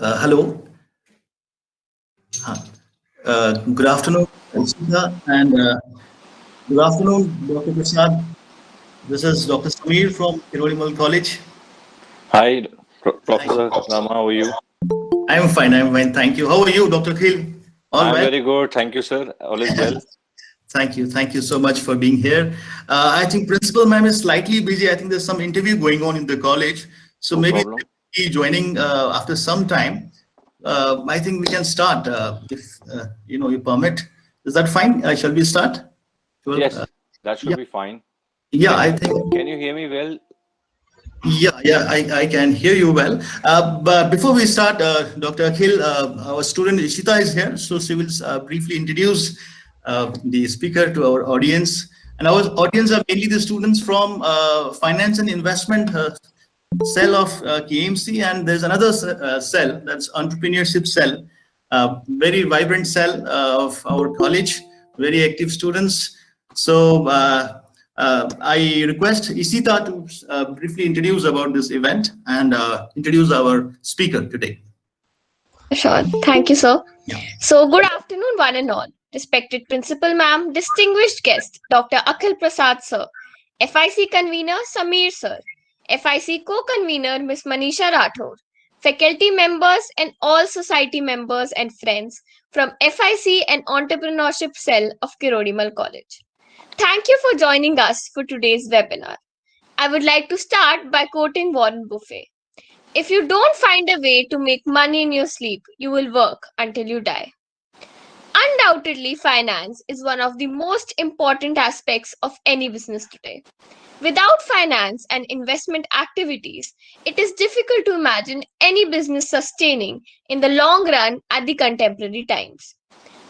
Hello. Good afternoon, Sudha, and good afternoon, Dr. Prasad. This is Dr. Samir from Hirolimal College. Hi, Hi. Professor Rama, how are you? I'm fine. I'm fine. Thank you. How are you, Dr. Khil? All I'm well? very good. Thank you, sir. All is well. Thank you. Thank you so much for being here. I think Principal Ma'am is slightly busy. I think there's some interview going on in the college. So No maybe problem. be joining after some time. I think we can start if you permit. Is that fine? Shall we start? Well, Yes, that should yeah. be fine. Yeah, Can I you think. can you hear me well? I can hear you well. But before we start, Dr. Akhil, our student Ishita is here, so she will briefly introduce the speaker to our audience. And our audience are mainly the students from finance and investment cell of KMC, and there's another cell, that's entrepreneurship cell, very vibrant cell of our college, very active students. So I request Isita to briefly introduce about this event and introduce our speaker today. Sure. Thank you, sir. Yeah. So, good afternoon, one and all. Respected Principal Ma'am, distinguished guest, Dr. Akhil Prasad, sir, FIC convener, Sameer, sir, FIC co convener, Miss Manisha Rathore, faculty members, and all society members and friends from FIC and Entrepreneurship Cell of Kirodimal College. Thank you for joining us for today's webinar. I would like to start by quoting Warren Buffett. If you don't find a way to make money in your sleep, you will work until you die. Undoubtedly, finance is one of the most important aspects of any business today. Without finance and investment activities, it is difficult to imagine any business sustaining in the long run at the contemporary times.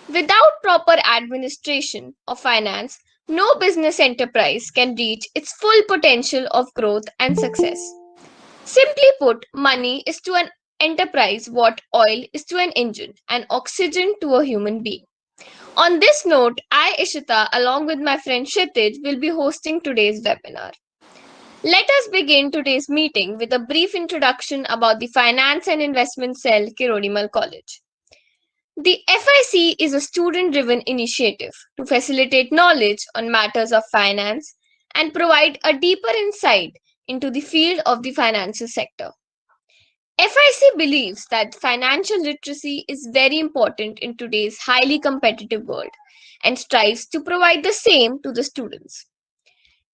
Without proper administration of finance, no business enterprise can reach its full potential of growth and success. Simply put, money is to an enterprise what oil is to an engine and oxygen to a human being. On this note, I, Ishita, along with my friend Kshitij, will be hosting today's webinar. Let us begin today's meeting with a brief introduction about the Finance and Investment Cell, Kirodimal College. The FIC is a student driven initiative to facilitate knowledge on matters of finance and provide a deeper insight into the field of the financial sector. FIC believes that financial literacy is very important in today's highly competitive world and strives to provide the same to the students.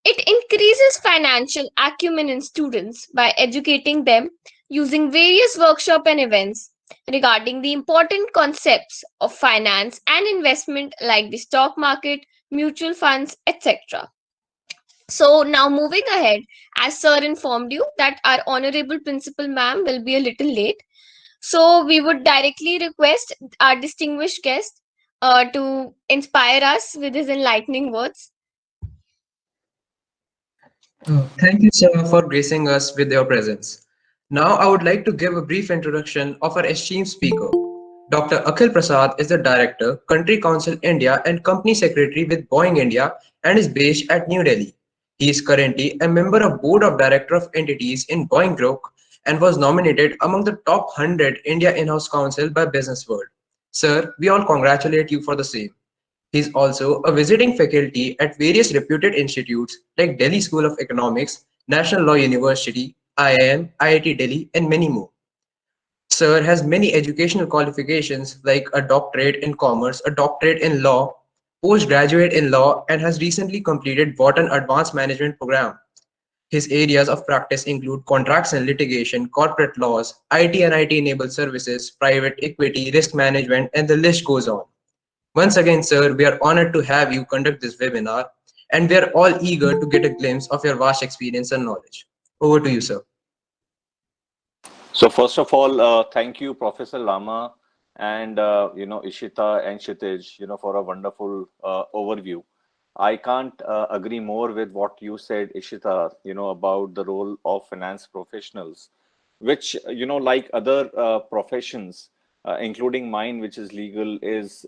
It increases financial acumen in students by educating them using various workshops and events regarding the important concepts of finance and investment like the stock market, mutual funds, etc. So now moving ahead, as sir informed you that our honorable principal ma'am will be a little late. So we would directly request our distinguished guest to inspire us with his enlightening words. Thank you, sir, for gracing us with your presence. Now, I would like to give a brief introduction of our esteemed speaker. Dr. Akhil Prasad is the Director, Country Council India and Company Secretary with Boeing India and is based at New Delhi. He is currently a member of Board of Director of Entities in Boeing Group and was nominated among the top 100 India in-house council by Business World. Sir, we all congratulate you for the same. He is also a visiting faculty at various reputed institutes like Delhi School of Economics, National Law University, IIM, IIT Delhi, and many more. Sir has many educational qualifications like a doctorate in commerce, a doctorate in law, postgraduate in law, and has recently completed Wharton Advanced Management Program. His areas of practice include contracts and litigation, corporate laws, IT and IT enabled services, private equity, risk management, and the list goes on. Once again, sir, we are honored to have you conduct this webinar, and we are all eager to get a glimpse of your vast experience and knowledge. Over to you, sir. So first of all, thank you, Professor Lama, and Ishita and Kshitij, for a wonderful overview. I can't agree more with what you said, Ishita, about the role of finance professionals, which, like other professions, including mine, which is legal, is,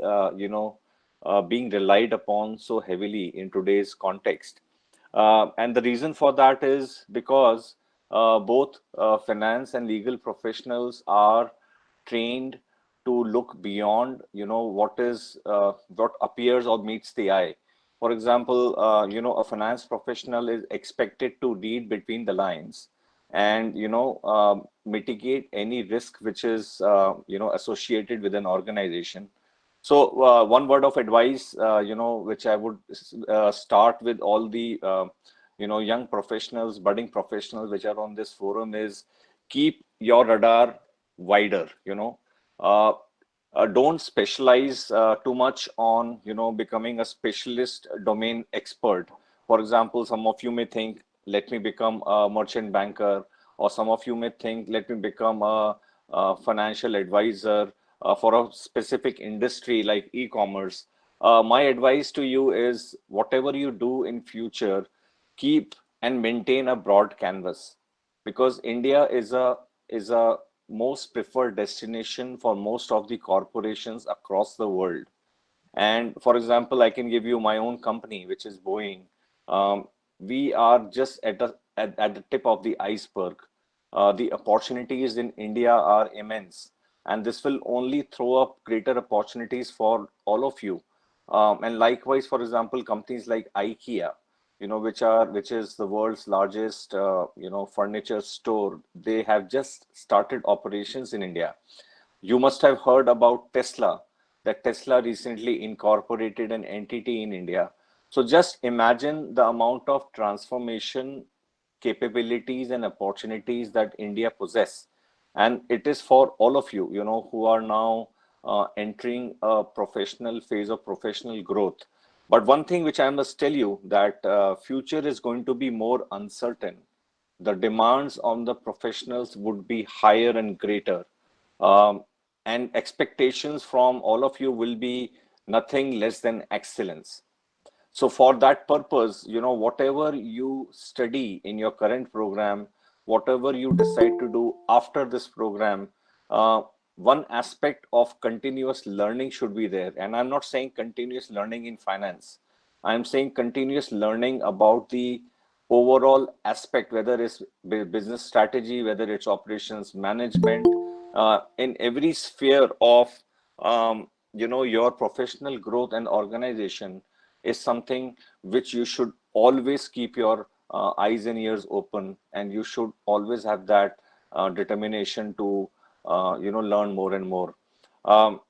being relied upon so heavily in today's context. And the reason for that is because both finance and legal professionals are trained to look beyond, what appears or meets the eye. For example, a finance professional is expected to read between the lines and, mitigate any risk which is, associated with an organization. So one word of advice, which I would start with all the, young professionals, budding professionals, which are on this forum is keep your radar wider, uh, don't specialize too much on, becoming a specialist domain expert. For example, some of you may think, let me become a merchant banker, or some of you may think, let me become a financial advisor for a specific industry like e-commerce. My advice to you is whatever you do in future, keep and maintain a broad canvas, because India is a most preferred destination for most of the corporations across the world. And for example, I can give you my own company, which is Boeing. We are just at the tip of the iceberg. The opportunities in India are immense, and this will only throw up greater opportunities for all of you. And likewise, for example, companies like IKEA, which is the world's largest furniture store. They have just started operations in India. You must have heard about Tesla, that Tesla recently incorporated an entity in India. So just imagine the amount of transformation capabilities and opportunities that India possess. And it is for all of you, who are now entering a professional phase of professional growth. But one thing which I must tell you, that future is going to be more uncertain. The demands on the professionals would be higher and greater. Um, and expectations from all of you will be nothing less than excellence. So for that purpose, whatever you study in your current program, whatever you decide to do after this program, uh, one aspect of continuous learning should be there. And I'm not saying continuous learning in finance. I'm saying continuous learning about the overall aspect, whether it's business strategy, whether it's operations management, in every sphere of your professional growth and organization is something which you should always keep your eyes and ears open, and you should always have that determination to learn more and more. um,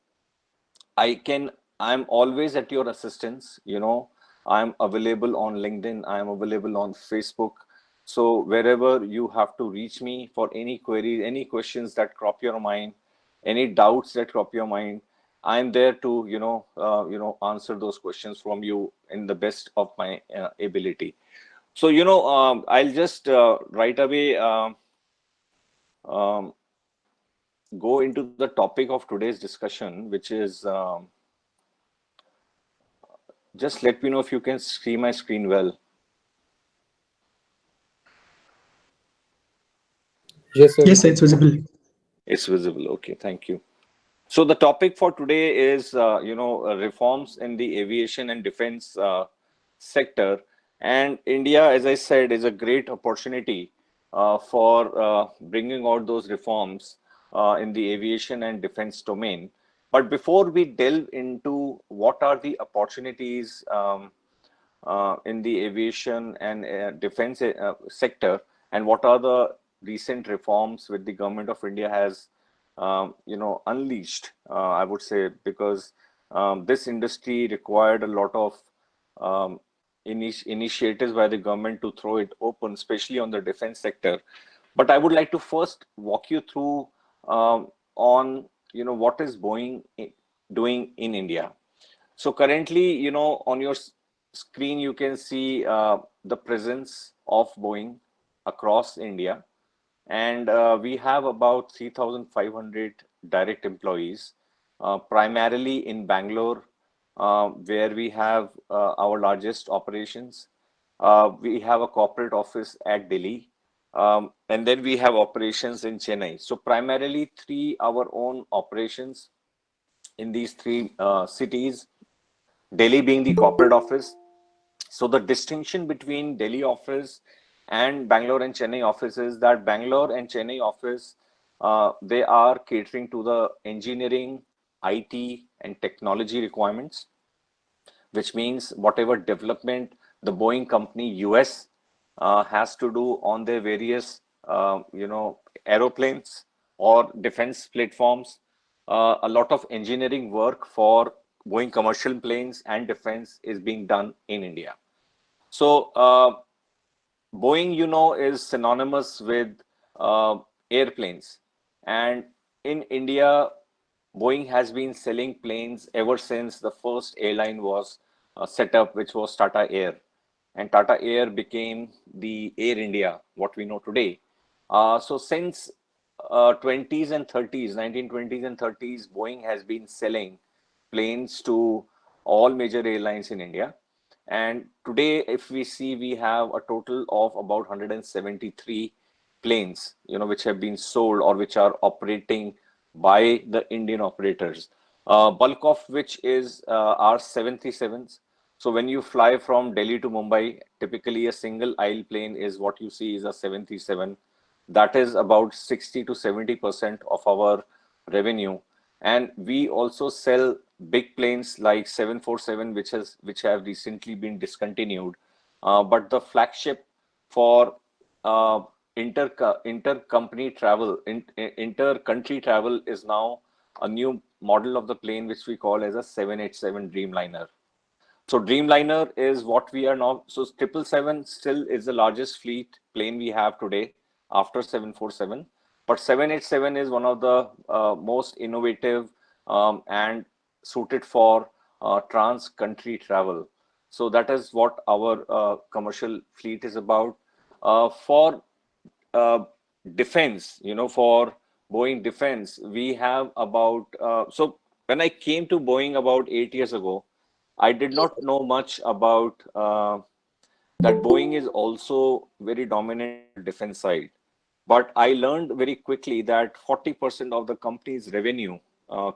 I'm always at your assistance. I'm available on LinkedIn, I'm available on Facebook. So wherever you have to reach me for any queries, any questions that crop your mind, any doubts that crop your mind, I'm there to answer those questions from you in the best of my ability. So I'll just right away um, go into the topic of today's discussion, which is just let me know if you can see my screen well. Yes, sir. Yes, sir, it's visible. It's visible. Okay, thank you. So the topic for today is, reforms in the aviation and defense sector. And India, as I said, is a great opportunity for bringing out those reforms in the aviation and defense domain. But before we delve into what are the opportunities in the aviation and defense sector, and what are the recent reforms which the government of India has unleashed, I would say, because this industry required a lot of um, initiatives by the government to throw it open, especially on the defense sector. But I would like to first walk you through on what is Boeing doing in India. So currently, on your screen, you can see the presence of Boeing across India. And we have about 3,500 direct employees, primarily in Bangalore, where we have our largest operations. We have a corporate office at Delhi, and then we have operations in Chennai. So primarily our own operations in these three cities, Delhi being the corporate office. So the distinction between Delhi office and Bangalore and Chennai office is that Bangalore and Chennai office, they are catering to the engineering, IT, and technology requirements, which means whatever development the Boeing company US has to do on their various, aeroplanes or defense platforms. A lot of engineering work for Boeing commercial planes and defense is being done in India. So Boeing, is synonymous with airplanes. And in India, Boeing has been selling planes ever since the first airline was set up, which was Tata Air. And Tata Air became the Air India, what we know today. So since 20s and 30s, 1920s and 30s, Boeing has been selling planes to all major airlines in India. And today, if we see, we have a total of about 173 planes, which have been sold or which are operating by the Indian operators. Bulk of which is our 737s. So when you fly from Delhi to Mumbai, typically a single aisle plane is what you see is a 737. That is about 60 to 70% of our revenue. And we also sell big planes like 747, which have recently been discontinued. But the flagship for inter-company travel, inter-country travel is now a new model of the plane, which we call as a 787 Dreamliner. So Dreamliner is what we are now. So 777 still is the largest fleet plane we have today after 747. But 787 is one of the most innovative and suited for trans-country travel. So that is what our commercial fleet is about. For defense, for Boeing defense, we have about, so when I came to Boeing about 8 years ago, I did not know much about that Boeing is also very dominant on the defense side. But I learned very quickly that 40% of the company's revenue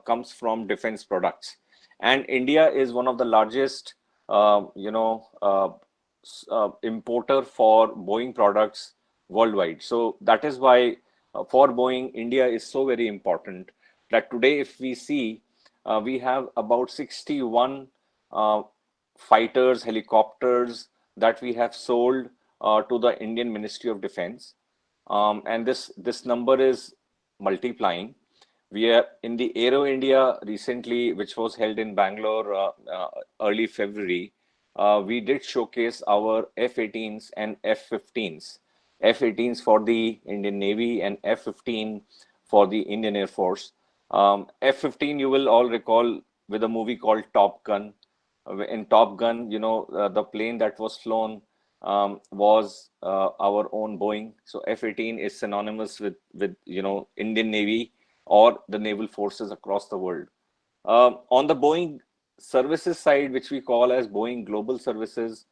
comes from defense products. And India is one of the largest, importer for Boeing products worldwide. So that is why for Boeing, India is so very important that today, if we see, we have about 61 fighters, helicopters that we have sold to the Indian Ministry of Defense. And this number is multiplying. We are in the Aero India recently, which was held in Bangalore early February. We did showcase our F-18s and F-15s. F-18s for the Indian Navy and F-15 for the Indian Air Force. F-15, you will all recall with a movie called Top Gun. In Top Gun, the plane that was flown was our own Boeing. So F-18 is synonymous with Indian Navy or the naval forces across the world. On the Boeing services side, which we call as Boeing Global Services,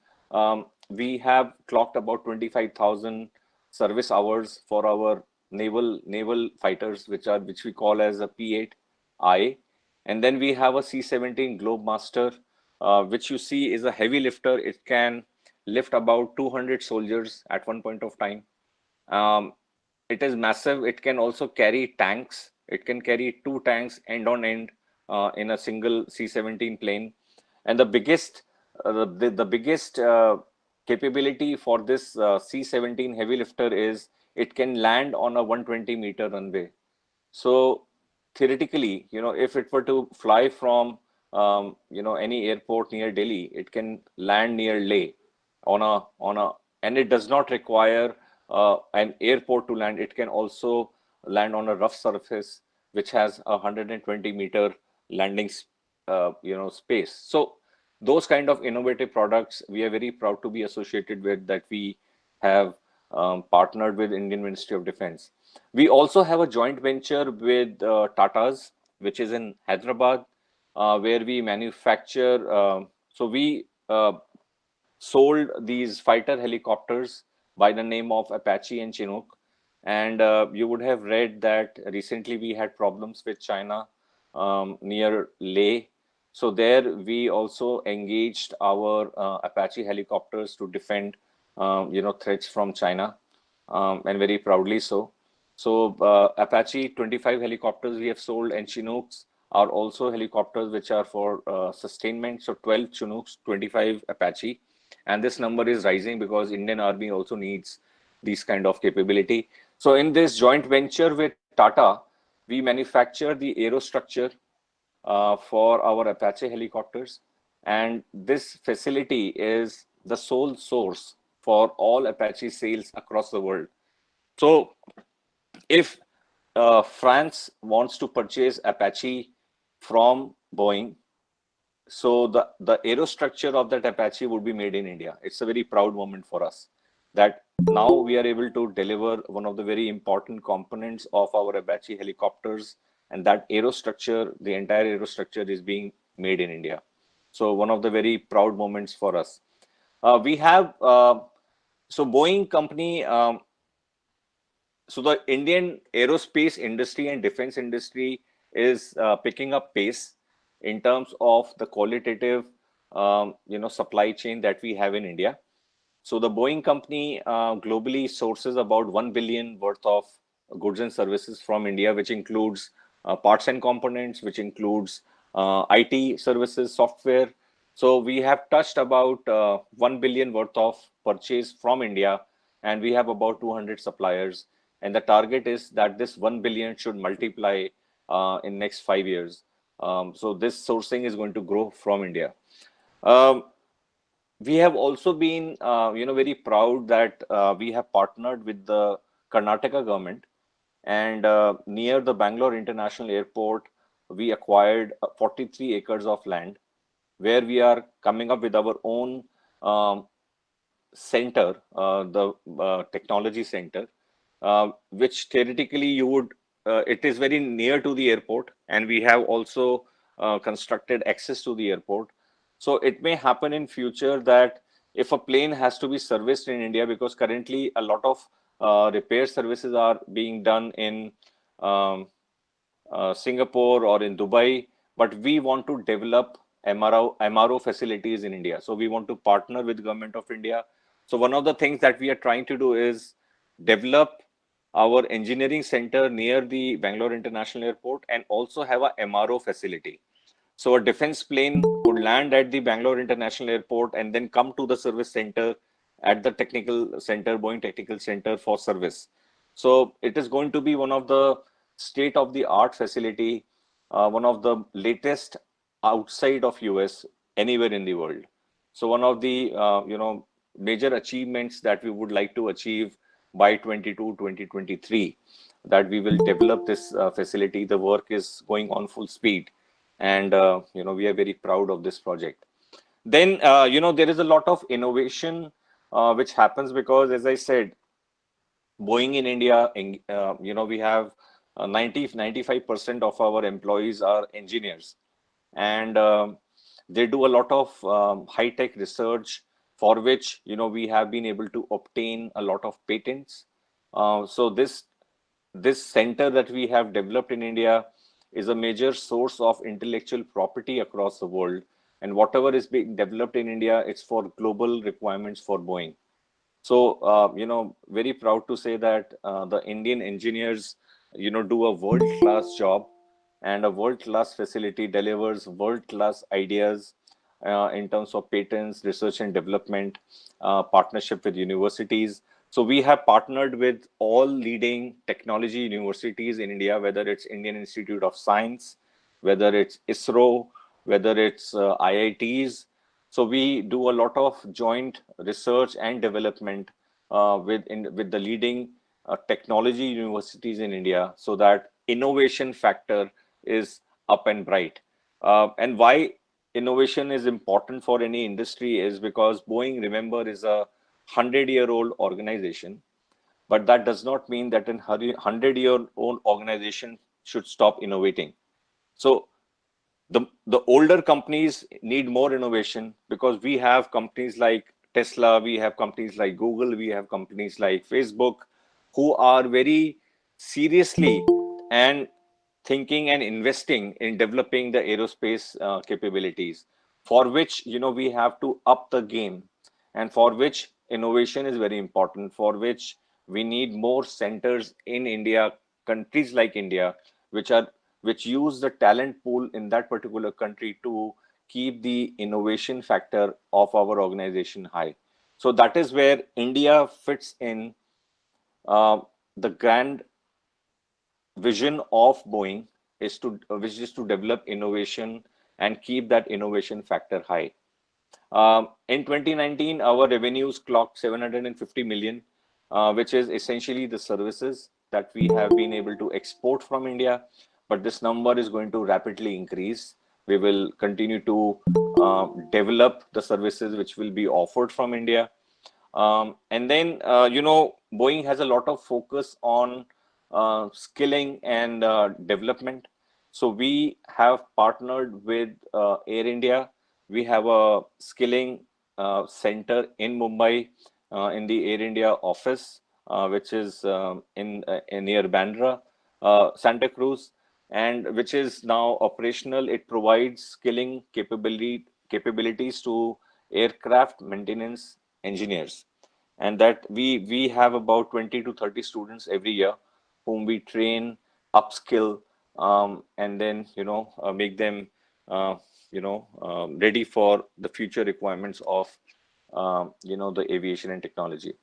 we have clocked about 25,000 service hours for our naval fighters, which we call as a P-8I. And then we have a C-17 Globemaster, which you see is a heavy lifter. It can lift about 200 soldiers at one point of time. It is massive. It can also carry tanks. It can carry 2 tanks end on end in a single C-17 plane. And the biggest capability for this C-17 heavy lifter is it can land on a 120-meter runway. So theoretically, if it were to fly from any airport near Delhi, it can land near Leh and it does not require an airport to land. It can also land on a rough surface, which has a 120-meter landing space. So those kind of innovative products we are very proud to be associated with, that we have partnered with Indian Ministry of Defense. We also have a joint venture with Tata's, which is in Hyderabad, where we manufacture. So we sold these fighter helicopters by the name of Apache and Chinook. And you would have read that recently we had problems with China near Leh. So there we also engaged our Apache helicopters to defend threats from China, and very proudly so. So Apache 25 helicopters we have sold, and Chinooks are also helicopters which are for sustainment. So 12 Chinooks, 25 Apache. And this number is rising because Indian Army also needs these kind of capability. So in this joint venture with Tata, we manufacture the aerostructure for our Apache helicopters. And this facility is the sole source for all Apache sales across the world. So if France wants to purchase Apache from Boeing, so the aerostructure of that Apache would be made in India. It's a very proud moment for us that now we are able to deliver one of the very important components of our Apache helicopters, and that aerostructure, the entire aerostructure, is being made in India. So one of the very proud moments for us. We have so Boeing company. So the Indian aerospace industry and defense industry is picking up pace in terms of the qualitative, supply chain that we have in India. So the Boeing company globally sources about 1 billion worth of goods and services from India, which includes parts and components, which includes IT services, software. So we have touched about 1 billion worth of purchase from India, and we have about 200 suppliers. And the target is that this 1 billion should multiply in next 5 years. So this sourcing is going to grow from India. Um, we have also been, very proud that we have partnered with the Karnataka government, and near the Bangalore International Airport, we acquired 43 acres of land where we are coming up with our own um, center, the technology center, which theoretically it is very near to the airport, and we have also constructed access to the airport. So it may happen in future that if a plane has to be serviced in India, because currently a lot of repair services are being done in um, Singapore or in Dubai, but we want to develop MRO facilities in India. So we want to partner with Government of India. So one of the things that we are trying to do is develop our engineering center near the Bangalore International Airport and also have a MRO facility. So a defense plane could land at the Bangalore International Airport and then come to the service center at the technical center, Boeing Technical Center for service. So it is going to be one of the state of the art facility, one of the latest outside of US anywhere in the world. So one of the major achievements that we would like to achieve by 2023, that we will develop this facility. The work is going on full speed, and we are very proud of this project. Then there is a lot of innovation which happens because, as I said, Boeing in India, we have 95% of our employees are engineers, and they do a lot of high-tech research for which we have been able to obtain a lot of patents. So this center that we have developed in India is a major source of intellectual property across the world, and whatever is being developed in India, it's for global requirements for Boeing. So, very proud to say that the Indian engineers, do a world-class job, and a world-class facility delivers world-class ideas in terms of patents, research and development, partnership with universities. So we have partnered with all leading technology universities in India, whether it's Indian Institute of Science, whether it's ISRO, whether it's IITs. So we do a lot of joint research and development with the leading technology universities in India, so that innovation factor is up and bright. And why innovation is important for any industry is because Boeing, remember, is a 100-year-old organization, but that does not mean that a 100-year-old organization should stop innovating. So the older companies need more innovation, because we have companies like Tesla, we have companies like Google, we have companies like Facebook, who are very seriously and thinking and investing in developing the aerospace capabilities, for which we have to up the game, and for which innovation is very important, for which we need more centers in India, countries like India, which use the talent pool in that particular country to keep the innovation factor of our organization high. So that is where India fits in uh, the grand vision of Boeing, which is to develop innovation and keep that innovation factor high. In 2019, our revenues clocked 750 million, which is essentially the services that we have been able to export from India. But this number is going to rapidly increase. We will continue to develop the services which will be offered from India. And then, Boeing has a lot of focus on skilling and development. So we have partnered with Air India, we have a skilling center in Mumbai, in the Air India office, which is in near Bandra, Santa Cruz, and which is now operational. It provides skilling capabilities to aircraft maintenance engineers, and that we have about 20 to 30 students every year whom we train, upskill, and then make them ready for the future requirements of the aviation and technology.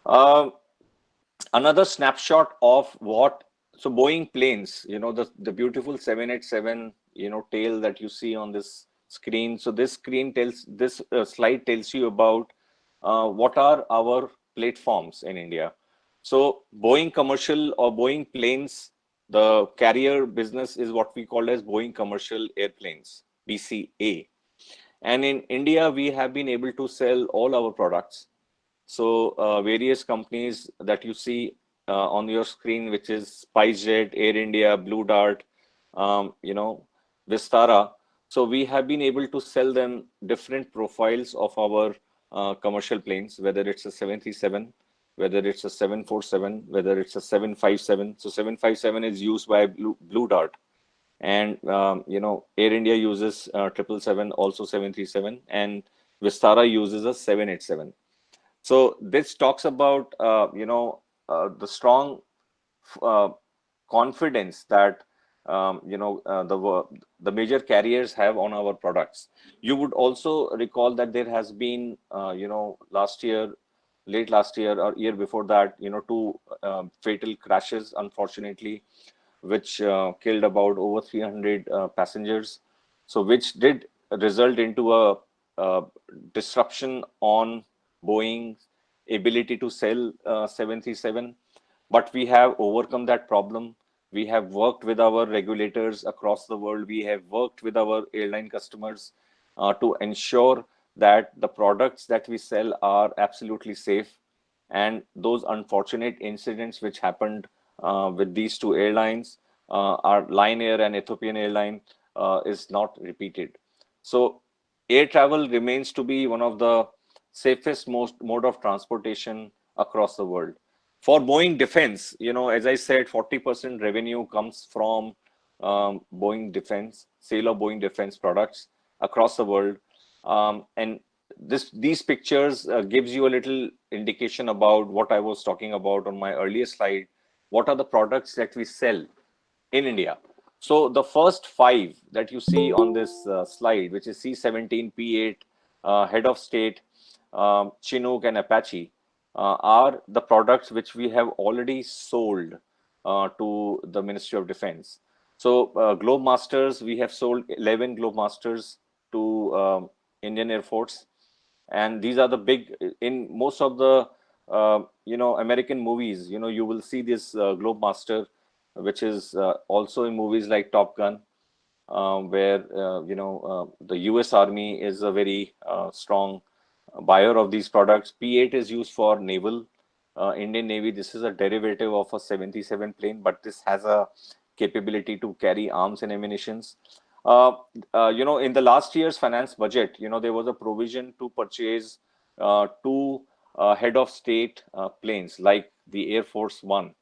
Um Another snapshot of what, so Boeing planes, the beautiful 787 tail that you see on this screen. So this slide tells you about what are our platforms in India. So Boeing commercial or Boeing planes, the carrier business is what we call as Boeing commercial airplanes, BCA. And in India we have been able to sell all our products. So various companies that you see on your screen, which is SpiceJet, Air India, Blue Dart, Vistara. So we have been able to sell them different profiles of our commercial planes, whether it's a 737, whether it's a 747, whether it's a 757. So 757 is used by Blue Dart, and Air India uses 777, also 737, and Vistara uses a 787. So this talks about the strong uh, confidence that the major carriers have on our products. You would also recall that there has been late last year or year before that, two fatal crashes, unfortunately, which killed about over 300 passengers. So which did result into a disruption on Boeing's ability to sell 737. But we have overcome that problem. We have worked with our regulators across the world. We have worked with our airline customers to ensure that the products that we sell are absolutely safe. And those unfortunate incidents which happened with these two airlines, our Lion Air and Ethiopian Airline, is not repeated. So air travel remains to be one of the safest most mode of transportation across the world. For Boeing Defense, as I said, 40% revenue comes from Boeing Defense, sale of Boeing Defense products across the world. And these pictures gives you a little indication about what I was talking about on my earlier slide. What are the products that we sell in India? So the first five that you see on this slide, which is C-17, P-8, Head of State, Chinook, and Apache, are the products which we have already sold to the Ministry of Defense. So Globemasters, we have sold 11 Globemasters to Indian Air Force, and these are the big, in most of the American movies, you will see this Globemaster, which is also in movies like Top Gun, where the US Army is a very strong buyer of these products. P-8 is used for naval, Indian Navy. This is a derivative of a 77 plane, but this has a capability to carry arms and ammunitions. In the last year's finance budget, there was a provision to purchase two head of state planes like the Air Force One.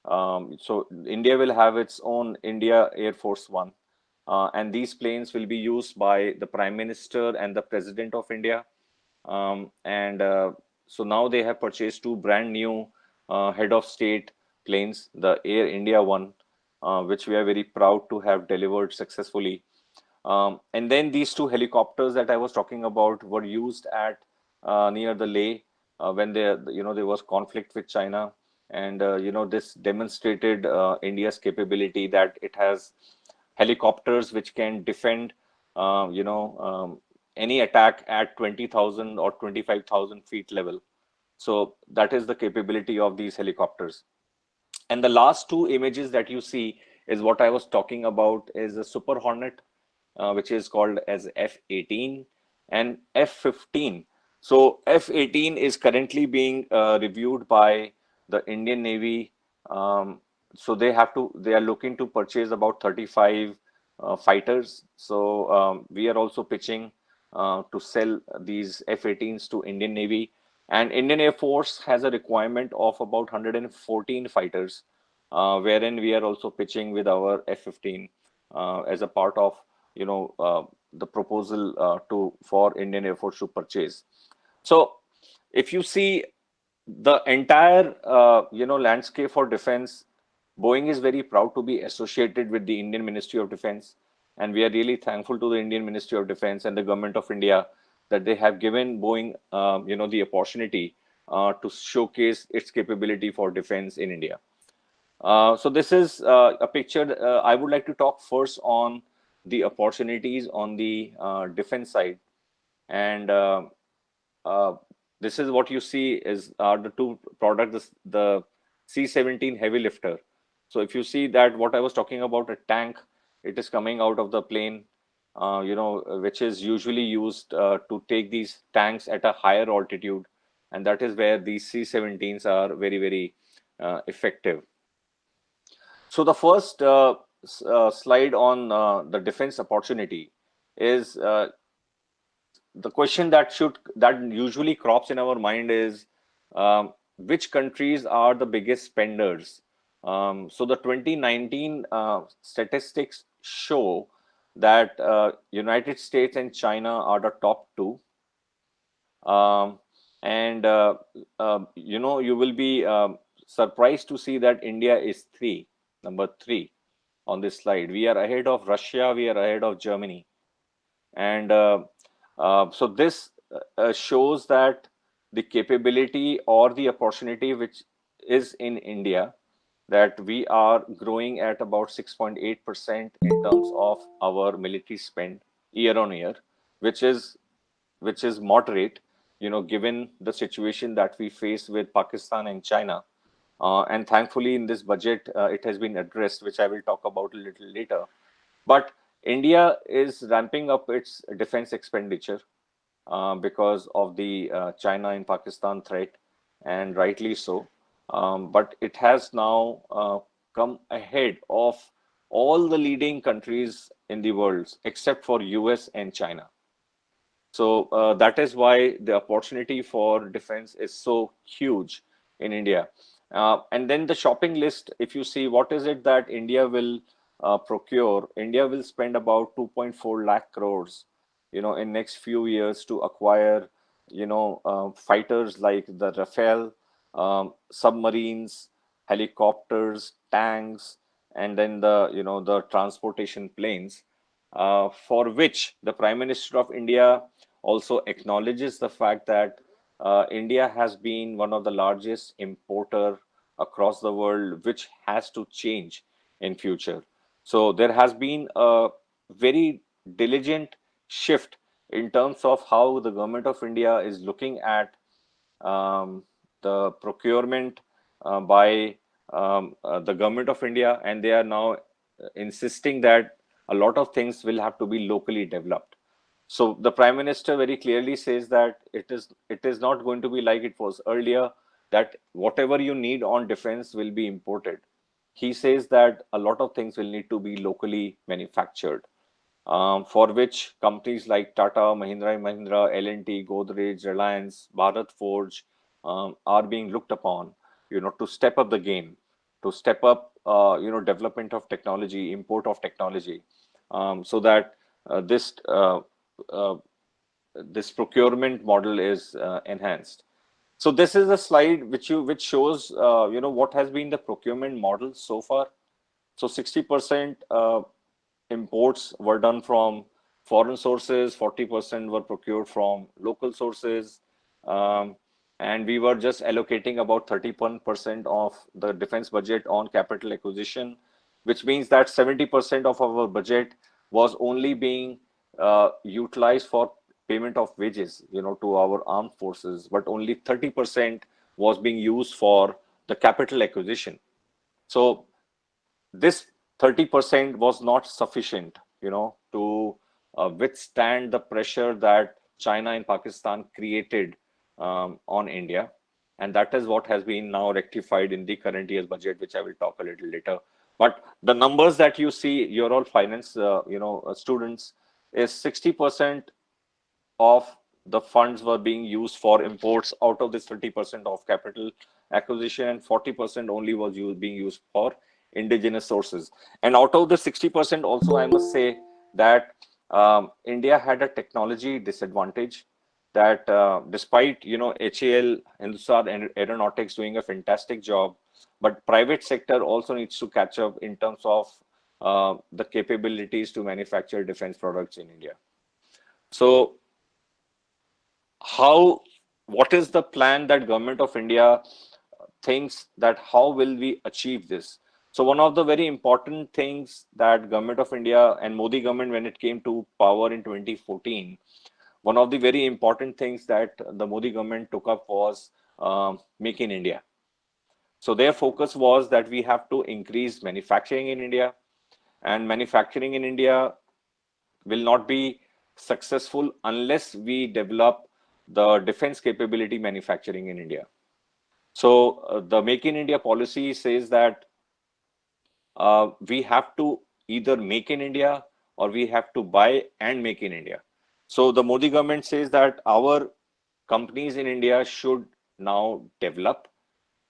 So India will have its own India Air Force One. And these planes will be used by the Prime Minister and the President of India. So now they have purchased two brand new head of state planes, the Air India One, which we are very proud to have delivered successfully. And then these two helicopters that I was talking about were used at near the Leh when there was conflict with China, and this demonstrated India's capability that it has helicopters which can defend any attack at 20,000 or 25,000 feet level. So that is the capability of these helicopters. And the last two images that you see is what I was talking about, is a Super Hornet, which is called as F-18 and F-15. So F-18 is currently being reviewed by the Indian Navy. So they are looking to purchase about 35 fighters. So we are also pitching to sell these F-18s to Indian Navy. And Indian Air Force has a requirement of about 114 fighters, wherein we are also pitching with our F-15 as a part of, the proposal for Indian Air Force to purchase. So if you see the entire, landscape for defense, Boeing is very proud to be associated with the Indian Ministry of Defense. And we are really thankful to the Indian Ministry of Defense and the government of India that they have given Boeing, the opportunity to showcase its capability for defense in India. So this is a picture. I would like to talk first on the opportunities on the defense side. And this is what you see is the two products, the C-17 heavy lifter. So if you see that what I was talking about, a tank, it is coming out of the plane, which is usually used to take these tanks at a higher altitude. And that is where these C-17s are very, very effective. So the first slide on the defense opportunity is the question that usually crops in our mind is which countries are the biggest spenders. So the 2019 statistics show that United States and China are the top two. And you will be surprised to see that India is number three on this slide. We are ahead of Russia, we are ahead of Germany. And so this shows that the capability or the opportunity which is in India, that we are growing at about 6.8% in terms of our military spend year on year, which is moderate, given the situation that we face with Pakistan and China. And thankfully in this budget, it has been addressed, which I will talk about a little later. But India is ramping up its defense expenditure because of the China and Pakistan threat, and rightly so. But it has now come ahead of all the leading countries in the world, except for US and China. So that is why the opportunity for defense is so huge in India. And then the shopping list, if you see what is it that India will procure, India will spend about 2.4 lakh crores, in next few years to acquire, fighters like the Rafale, submarines, helicopters, tanks, and then the transportation planes, for which the Prime Minister of India also acknowledges the fact that India has been one of the largest importer across the world, which has to change in future. So there has been a very diligent shift in terms of how the government of India is looking at the procurement by the government of India, and they are now insisting that a lot of things will have to be locally developed. So the Prime Minister very clearly says that it is not going to be like it was earlier, that whatever you need on defense will be imported. He says that a lot of things will need to be locally manufactured, for which companies like Tata, Mahindra & Mahindra, L&T, Godrej, Reliance, Bharat Forge are being looked upon, to step up the game, to step up, development of technology, import of technology, so that this procurement model is enhanced. So this is a slide which shows what has been the procurement model so far. So 60% imports were done from foreign sources, 40% were procured from local sources, and we were just allocating about 31% of the defense budget on capital acquisition, which means that 70% of our budget was only being utilized for payment of wages, to our armed forces, but only 30% was being used for the capital acquisition. So this 30% was not sufficient, to withstand the pressure that China and Pakistan created on India. And that is what has been now rectified in the current year's budget, which I will talk a little later. But the numbers that you see, you're all finance, students, is 60% of the funds were being used for imports. Out of this 30% of capital acquisition, and 40% only was being used for indigenous sources. And out of the 60% also, I must say that India had a technology disadvantage, that despite HAL, Hindustan Aeronautics doing a fantastic job, but private sector also needs to catch up in terms of the capabilities to manufacture defense products in India. So what is the plan that Government of India thinks, that how will we achieve this? So one of the very important things that Government of India and Modi government, when it came to power in 2014, one of the very important things that the Modi government took up was Make in India. So their focus was that we have to increase manufacturing in India, and manufacturing in India will not be successful unless we develop the defense capability manufacturing in India. So the Make in India policy says that we have to either make in India or we have to buy and make in India. So the Modi government says that our companies in India should now develop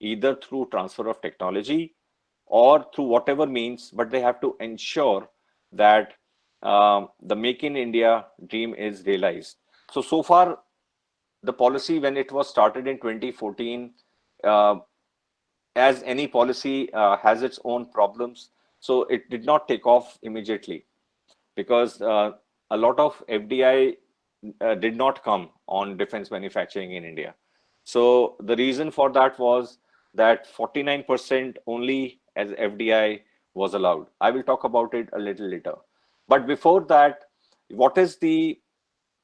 either through transfer of technology or through whatever means, but they have to ensure that the Make in India dream is realized. So far, the policy, when it was started in 2014, as any policy has its own problems, so it did not take off immediately, because a lot of FDI did not come on defense manufacturing in India. So the reason for that was that 49% only as FDI was allowed. I will talk about it a little later. But before that, what is the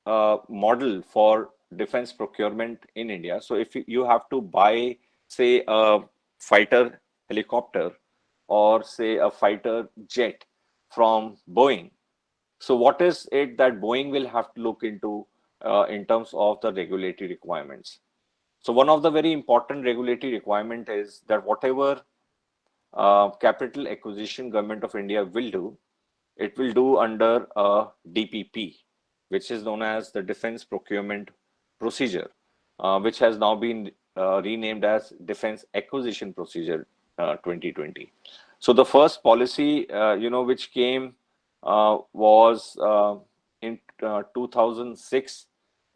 model for defense procurement in India? So if you have to buy, say, a fighter helicopter or say a fighter jet from Boeing, so what is it that Boeing will have to look into in terms of the regulatory requirements? So one of the very important regulatory requirement is that whatever capital acquisition Government of India will do, it will do under a DPP, which is known as the Defense Procurement Procedure, which has now been renamed as Defense Acquisition Procedure 2020. So the first policy, which came was in 2006,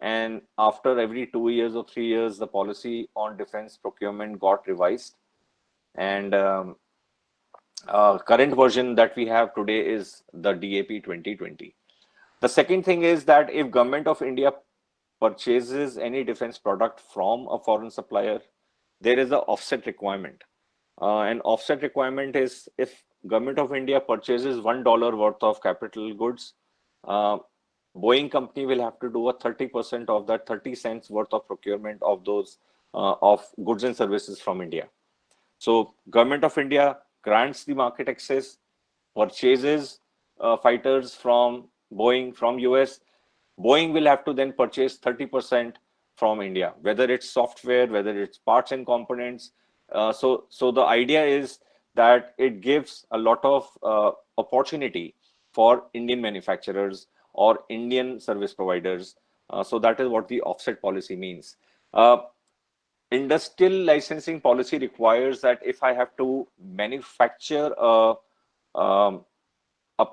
and after every 2 years or 3 years, the policy on defense procurement got revised, and current version that we have today is the DAP 2020. The second thing is that if Government of India purchases any defense product from a foreign supplier, there is an offset requirement. An offset requirement is if Government of India purchases $1 worth of capital goods, Boeing company will have to do a 30% of that 30 cents worth of procurement of those of goods and services from India. So Government of India grants the market access, purchases fighters from Boeing from US. Boeing will have to then purchase 30% from India, whether it's software, whether it's parts and components. So the idea is that it gives a lot of opportunity for Indian manufacturers or Indian service providers. So that is what the offset policy means. Industrial licensing policy requires that if I have to manufacture a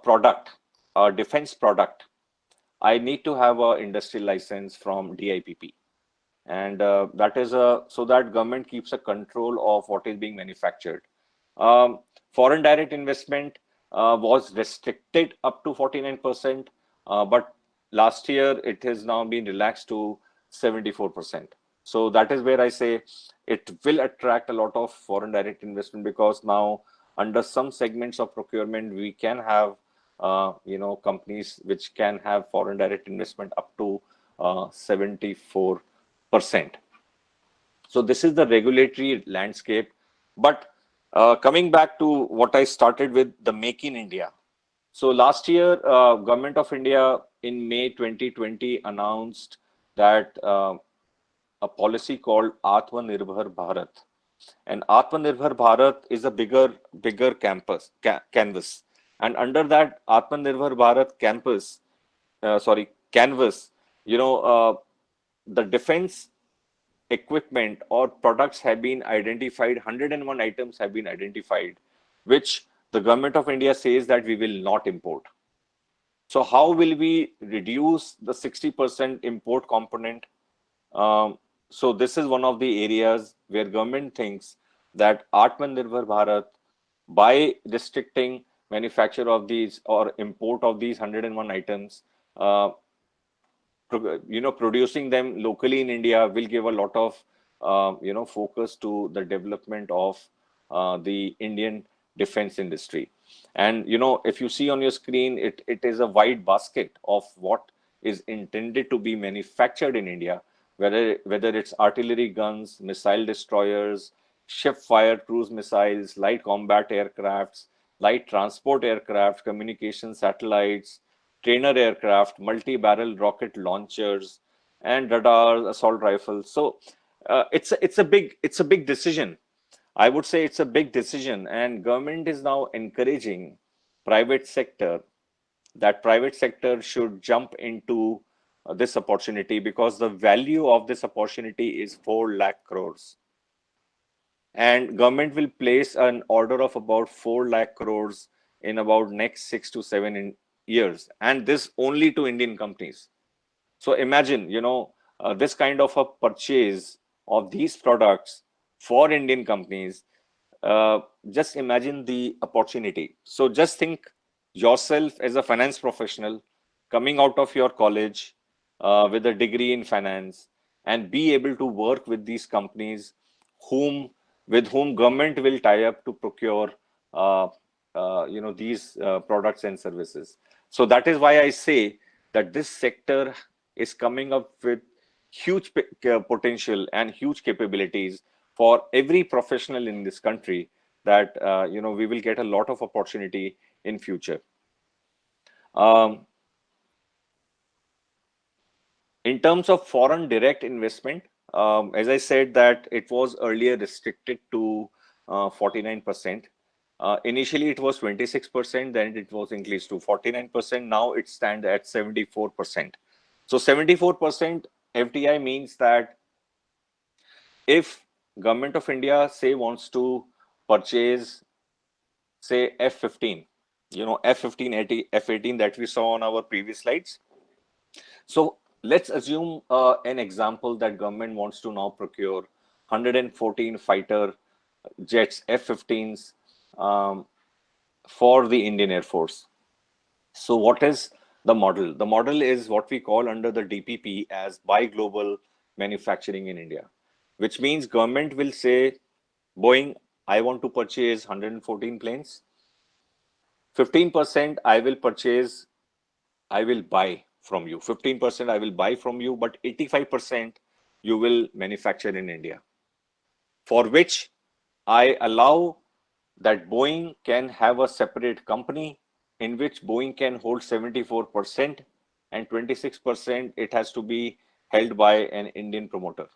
product, a defense product, I need to have an industrial license from DIPP. And that is so that government keeps a control of what is being manufactured. Foreign direct investment was restricted up to 49%, but last year it has now been relaxed to 74%. So that is where I say it will attract a lot of foreign direct investment, because now under some segments of procurement, we can have companies which can have foreign direct investment up to 74%. So this is the regulatory landscape. But coming back to what I started with, the Make in India. So last year, Government of India in May 2020 announced that a policy called Atmanirbhar Bharat. And Atmanirbhar Bharat is a bigger canvas. And under that Atmanirbhar Bharat canvas, you know, the defense equipment or products have been identified, 101 items have been identified, which the government of India says that we will not import. So how will we reduce the 60% import component? So this is one of the areas where government thinks that Atmanirbhar Bharat, by restricting manufacture of these or import of these 101 items, uh, producing them locally in India will give a lot of focus to the development of the Indian defense industry. And if you see on your screen, it is a wide basket of what is intended to be manufactured in India, whether it's artillery guns, missile destroyers, ship fire cruise missiles, light combat aircrafts, light transport aircraft, communication satellites, trainer aircraft, multi-barrel rocket launchers, and radars, assault rifles. So it's a big decision. I would say it's a big decision, and government is now encouraging private sector that private sector should jump into this opportunity, because the value of this opportunity is 4 lakh crores, and government will place an order of about 4 lakh crores in about next 6 to 7 years, and this only to Indian companies. So imagine, this kind of a purchase of these products for Indian companies. Just imagine the opportunity. So just think yourself as a finance professional coming out of your college with a degree in finance, and be able to work with these companies with whom government will tie up to procure these products and services. So that is why I say that this sector is coming up with huge potential and huge capabilities for every professional in this country, that we will get a lot of opportunity in future. In terms of foreign direct investment, as I said that it was earlier restricted to 49%. Initially, it was 26%, then it was increased to 49%. Now it stands at 74%. So 74% FDI means that if Government of India, say, wants to purchase, say, F-15, F-15, F-18 that we saw on our previous slides. So let's assume an example that government wants to now procure 114 fighter jets, F-15s, for the Indian Air Force. So what is the model? The model is what we call under the DPP as Buy Global Manufacturing in India, which means government will say, Boeing, I want to purchase 114 planes. 15% I will buy from you. 15% I will buy from you, but 85% you will manufacture in India, for which I allow that Boeing can have a separate company in which Boeing can hold 74%, and 26% it has to be held by an Indian promoter.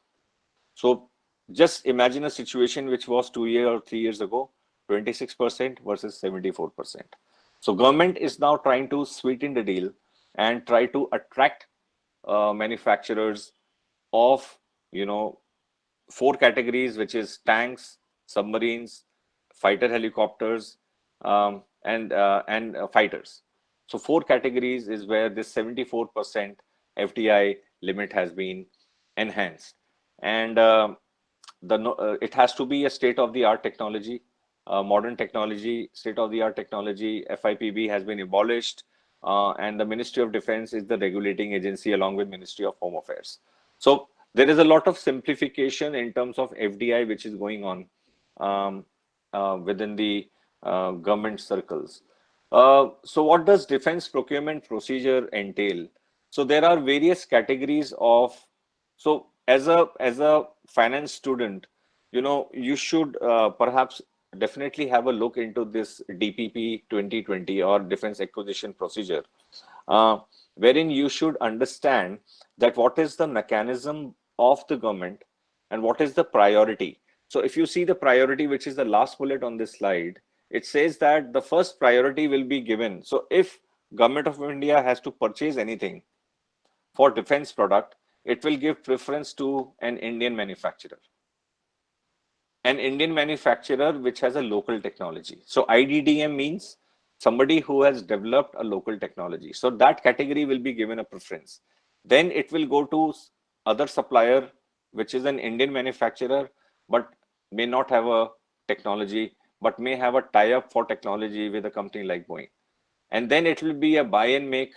So just imagine a situation which was 2 years or 3 years ago, 26% versus 74%. So government is now trying to sweeten the deal and try to attract manufacturers of 4 categories, which is tanks, submarines, fighter helicopters, and fighters. So 4 categories is where this 74% FDI limit has been enhanced, and it has to be a state-of-the-art technology, modern technology, state-of-the-art technology. FIPB has been abolished, and the Ministry of Defense is the regulating agency along with Ministry of Home Affairs. So there is a lot of simplification in terms of FDI which is going on within the government circles. So what does defense procurement procedure entail? So there are various categories of, so as a finance student, you should perhaps definitely have a look into this DPP 2020 or defense acquisition procedure, wherein you should understand that what is the mechanism of the government and what is the priority. So if you see the priority, which is the last bullet on this slide, it says that the first priority will be given. So if Government of India has to purchase anything for defense product, it will give preference to an Indian manufacturer. An Indian manufacturer which has a local technology. So IDDM means somebody who has developed a local technology. So that category will be given a preference. Then it will go to other supplier, which is an Indian manufacturer, but may not have a technology, but may have a tie-up for technology with a company like Boeing. And then it will be a buy and make.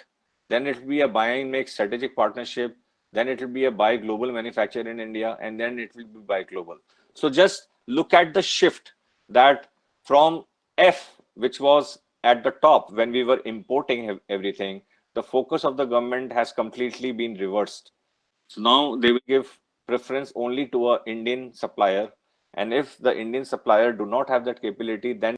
Then it will be a buy and make strategic partnership. Then it will be a buy global manufacturer in India, and then it will be buy global. So just look at the shift that from F, which was at the top when we were importing everything, the focus of the government has completely been reversed. So now they will give preference only to an Indian supplier. And if the Indian supplier do not have that capability, then